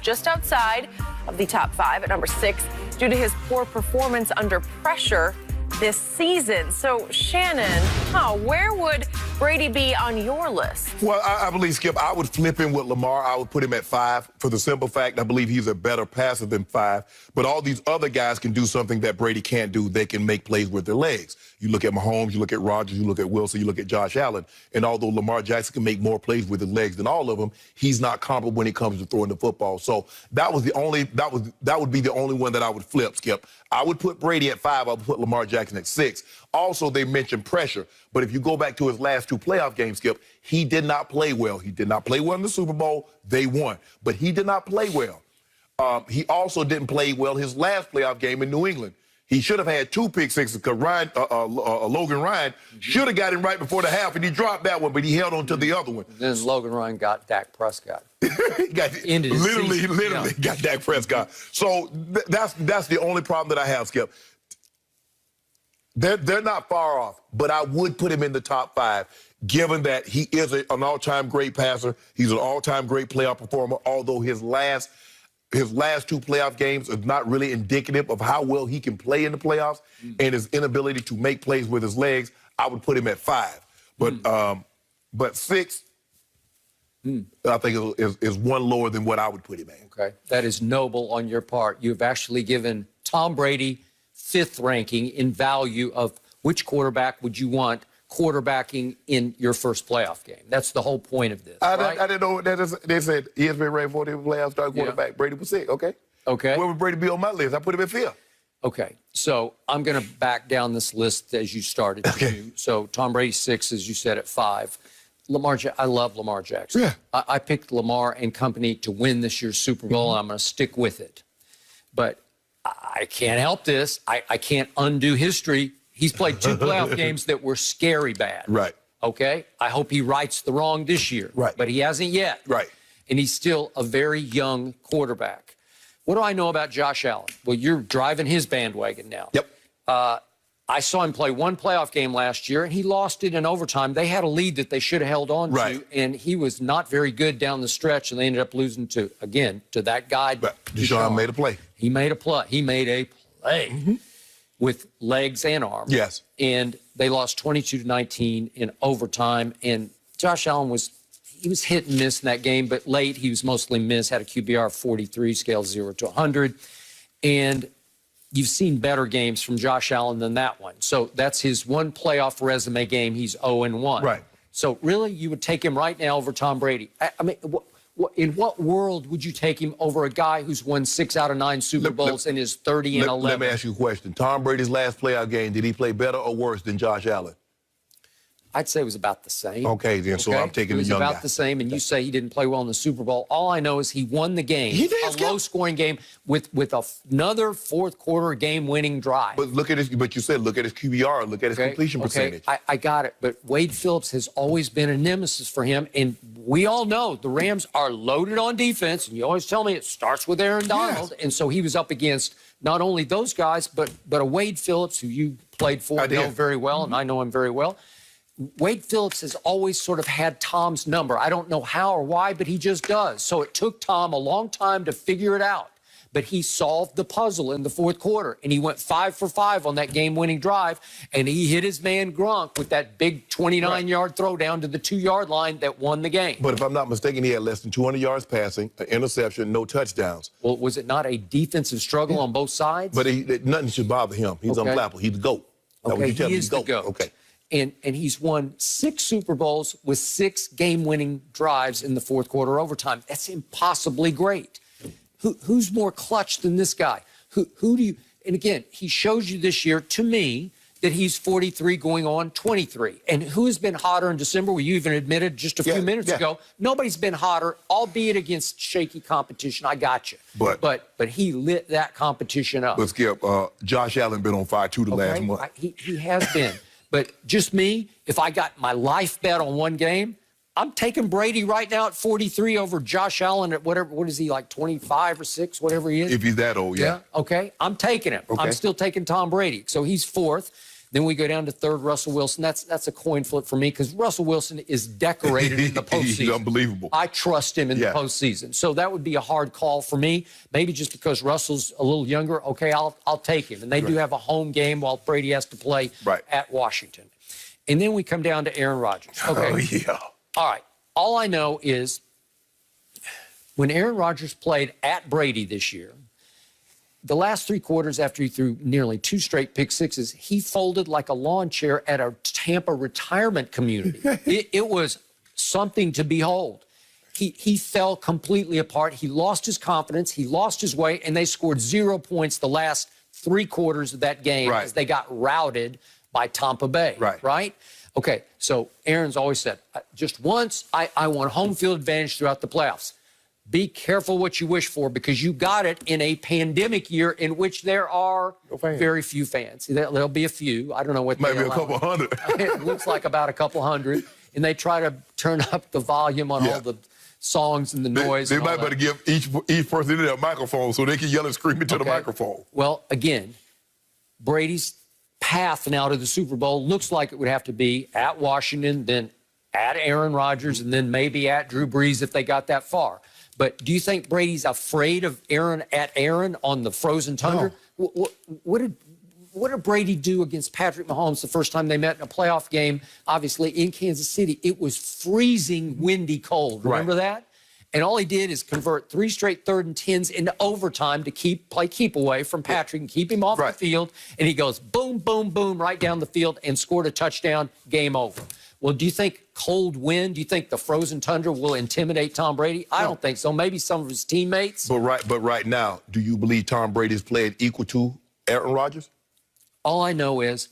just outside of the top 5 at number 6 due to his poor performance under pressure this season. So, Shannon, where would Brady be on your list? Well, I believe, Skip, I would flip him with Lamar. I would put him at 5 for the simple fact I believe he's a better passer than 5. But all these other guys can do something that Brady can't do. They can make plays with their legs. You look at Mahomes, you look at Rodgers, you look at Wilson, you look at Josh Allen. And although Lamar Jackson can make more plays with his legs than all of them, he's not comparable when it comes to throwing the football. So that would be the only one that I would flip, Skip. I would put Brady at 5. I would put Lamar Jackson at 6. Also, they mentioned pressure. But if you go back to his last 2 playoff games, Skip, he did not play well. He did not play well in the Super Bowl. They won. But he did not play well. He also didn't play well his last playoff game in New England. He should have had 2 pick sixes because Logan Ryan should have got him right before the half, and he dropped that one, but he held on to the other one. Then Logan Ryan got Dak Prescott. literally got Dak Prescott. So that's the only problem that I have, Skip. They're not far off, but I would put him in the top 5, given that he is an all-time great passer. He's an all-time great playoff performer, although his last 2 playoff games are not really indicative of how well he can play in the playoffs and his inability to make plays with his legs. I would put him at 5. But 6, I think is one lower than what I would put him at. Okay, that is noble on your part. You've actually given Tom Brady 5th ranking in value of which quarterback would you want quarterbacking in your first playoff game. That's the whole point of this, right? I didn't know that. They said ESPN ranked 40th playoff starting quarterback. Brady was 6. Okay. Where would Brady be on my list? I put him at 5th. Okay. So I'm going to back down this list as you started to do. So Tom Brady 6, as you said, at 5. I love Lamar Jackson. Yeah. I picked Lamar and company to win this year's Super Bowl, and I'm going to stick with it. But I can't help this. I can't undo history. He's played 2 playoff games that were scary bad. Right. Okay? I hope he rights the wrong this year. Right. But he hasn't yet. Right. And he's still a very young quarterback. What do I know about Josh Allen? Well, you're driving his bandwagon now. Yep. I saw him play 1 playoff game last year, and he lost it in overtime. They had a lead that they should have held on to, and he was not very good down the stretch, and they ended up losing to that guy. But Deshaun made a play. He made a play. He made a play with legs and arms. Yes. And they lost 22-19 in overtime, and Josh Allen was hit and miss in that game, but late he was mostly missed, had a QBR of 43, scale 0 to 100. And you've seen better games from Josh Allen than that one. So that's his 1 playoff resume game. He's 0-1. Right. So really, you would take him right now over Tom Brady. I mean, in what world would you take him over a guy who's won 6 out of 9 Super Bowls and is 30-11? Let me ask you a question. Tom Brady's last playoff game, did he play better or worse than Josh Allen? I'd say it was about the same. Okay, then, so I'm taking the young guy. It was about the same, and you say he didn't play well in the Super Bowl. All I know is he won the game, a low-scoring game, with another fourth-quarter game-winning drive. But look at his. But you said look at his QBR, look at his completion percentage. I got it. But Wade Phillips has always been a nemesis for him, and we all know the Rams are loaded on defense. And you always tell me it starts with Aaron Donald, and so he was up against not only those guys, but a Wade Phillips who you played for, know very well, and I know him very well. Wade Phillips has always sort of had Tom's number. I don't know how or why, but he just does. So it took Tom a long time to figure it out. But he solved the puzzle in the 4th quarter, and he went 5 for 5 on that game-winning drive, and he hit his man Gronk with that big 29-yard throw down to the 2-yard line that won the game. But if I'm not mistaken, he had less than 200 yards passing, an interception, no touchdowns. Well, was it not a defensive struggle on both sides? But nothing should bother him. He's unflappable. He's the GOAT. Okay, he is the GOAT. Okay. And he's won 6 Super Bowls with 6 game-winning drives in the 4th quarter overtime. That's impossibly great. Who's more clutch than this guy? Who do you? And again, he shows you this year, to me, that he's 43 going on 23. And who has been hotter in December? Well, you even admitted just a few minutes ago, nobody's been hotter, albeit against shaky competition. I got you. But he lit that competition up. But Skip, Josh Allen been on fire too the last month. He has been. But just me, if I got my life bet on one game, I'm taking Brady right now at 43 over Josh Allen at whatever. What is he, like 25 or 6, whatever he is? If he's that old, yeah. Okay, I'm taking him. Okay. I'm still taking Tom Brady. So he's 4th. Then we go down to third, Russell Wilson. That's a coin flip for me because Russell Wilson is decorated in the postseason. He's unbelievable. I trust him in the postseason. So that would be a hard call for me. Maybe just because Russell's a little younger, okay, I'll take him. And they do have a home game while Brady has to play at Washington. And then we come down to Aaron Rodgers. Okay. Oh, yeah. All right. All I know is when Aaron Rodgers played at Brady this year, the last 3 quarters after he threw nearly 2 straight pick sixes, he folded like a lawn chair at a Tampa retirement community. It was something to behold. He fell completely apart. He lost his confidence. He lost his way, and they scored 0 points the last 3 quarters of that game as they got routed by Tampa Bay. Right? Okay, so Aaron's always said, just once, I want home field advantage throughout the playoffs. Be careful what you wish for because you got it in a pandemic year in which there are very few fans. There'll be a few. I don't know what might be a couple hundred. It looks like about a couple hundred. And they try to turn up the volume on all the songs and the noise. They might better give each person in a microphone so they can yell and scream into the microphone. Well, again, Brady's path now to the Super Bowl looks like it would have to be at Washington, then at Aaron Rodgers, and then maybe at Drew Brees if they got that far. But do you think Brady's afraid of Aaron on the frozen tundra? No. What did Brady do against Patrick Mahomes the first time they met in a playoff game, obviously in Kansas City? It was freezing, windy, cold. Remember that? And all he did is convert 3 straight 3rd and 10s into overtime to play keep away from Patrick and keep him off the field. And he goes boom, boom, boom right down the field and scored a touchdown, game over. Well, do you think cold wind, do you think the frozen tundra will intimidate Tom Brady? I don't think so. Maybe some of his teammates. But right now, do you believe Tom Brady's played equal to Aaron Rodgers? All I know is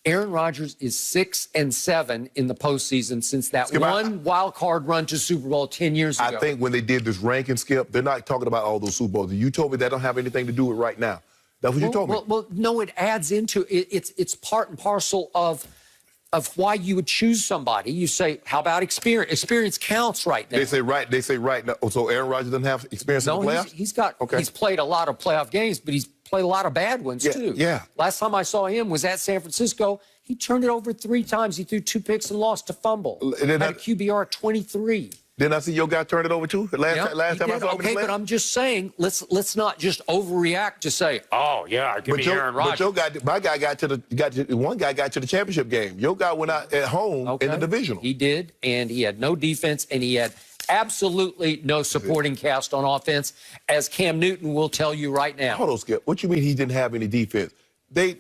Aaron Rodgers is 6-7 in the postseason since that one wild card run to Super Bowl 10 years ago. I think when they did this ranking, Skip, they're not talking about all those Super Bowls. You told me that don't have anything to do with right now. That's what you told me. Well, no, it adds into it. It's part and parcel of why you would choose somebody. You say, how about experience? Experience counts right now. They say right now. So Aaron Rodgers doesn't have experience in the playoffs? He's played a lot of playoff games, but he's played a lot of bad ones too. Yeah. Last time I saw him was at San Francisco. He turned it over 3 times. He threw 2 picks and lost to fumble. Had a QBR of 23. Didn't I see your guy turn it over too? Last time I saw him. Okay, but I'm just saying, let's not just overreact to say, oh yeah, give me Aaron Rodgers. But one guy got to the championship game. Your guy went out at home in the divisional. He did, and he had no defense, and he had absolutely no supporting cast on offense, as Cam Newton will tell you right now. Hold on, Skip. What you mean he didn't have any defense? They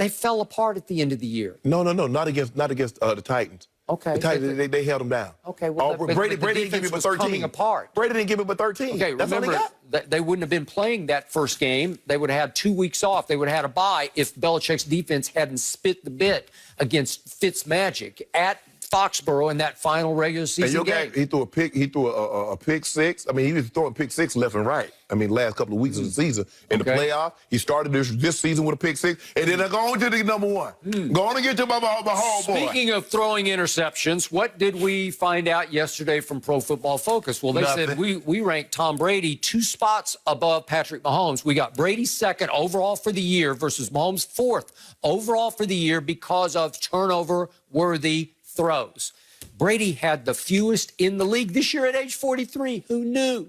fell apart at the end of the year. No, not against the Titans. Okay. The Titans, they held them down. Okay, well, Brady didn't give him a 13. Coming apart. Brady didn't give him a 13. Okay, that's remember, all they got. They wouldn't have been playing that first game. They would have had 2 weeks off. They would have had a bye if Belichick's defense hadn't spit the bit against Fitzmagic at Foxborough in that final regular season game. He threw a pick six. I mean, he was throwing pick six left and right. I mean, last couple of weeks of the season. In the playoff, he started this season with a pick six, and then go on to the number one. Go on and get to my homeboy. Speaking of throwing interceptions, what did we find out yesterday from Pro Football Focus? Well, they said we ranked Tom Brady 2 spots above Patrick Mahomes. We got Brady 2nd overall for the year versus Mahomes 4th overall for the year because of turnover-worthy throws. Brady had the fewest in the league this year at age 43. Who knew?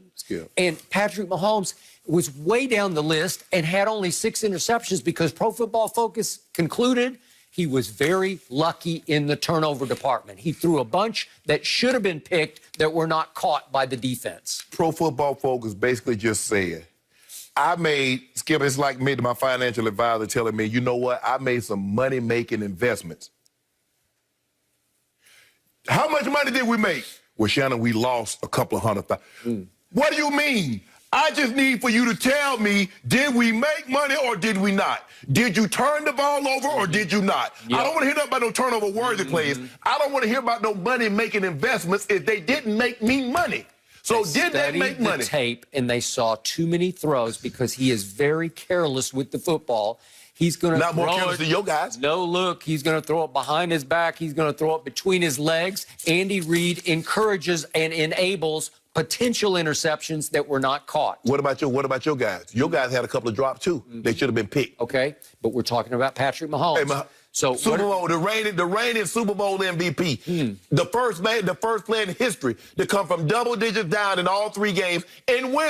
And Patrick Mahomes was way down the list and had only 6 interceptions because Pro Football Focus concluded he was very lucky in the turnover department. He threw a bunch that should have been picked that were not caught by the defense. Pro Football Focus basically just said, Skip, it's like me to my financial advisor telling me, you know what, I made some money-making investments. How much money did we make? Well, Shannon, we lost a couple of $100,000. What do you mean? I just need for you to tell me, did we make money or did we not? Did you turn the ball over or did you not? I don't want to hear nothing about no turnover-worthy plays. I don't want to hear about no money-making investments if they didn't make me money. So did they make money? They studied the tape, and they saw too many throws because he is very careless with the football. He's going to not more careless than your guys. No look. He's going to throw it behind his back. He's going to throw it between his legs. Andy Reid encourages and enables potential interceptions that were not caught. What about your guys? Your guys had a couple of drops too. They should have been picked. Okay, but we're talking about Patrick Mahomes. So Super Bowl, the reigning Super Bowl MVP. The first player in history to come from double digits down in all 3 games and win.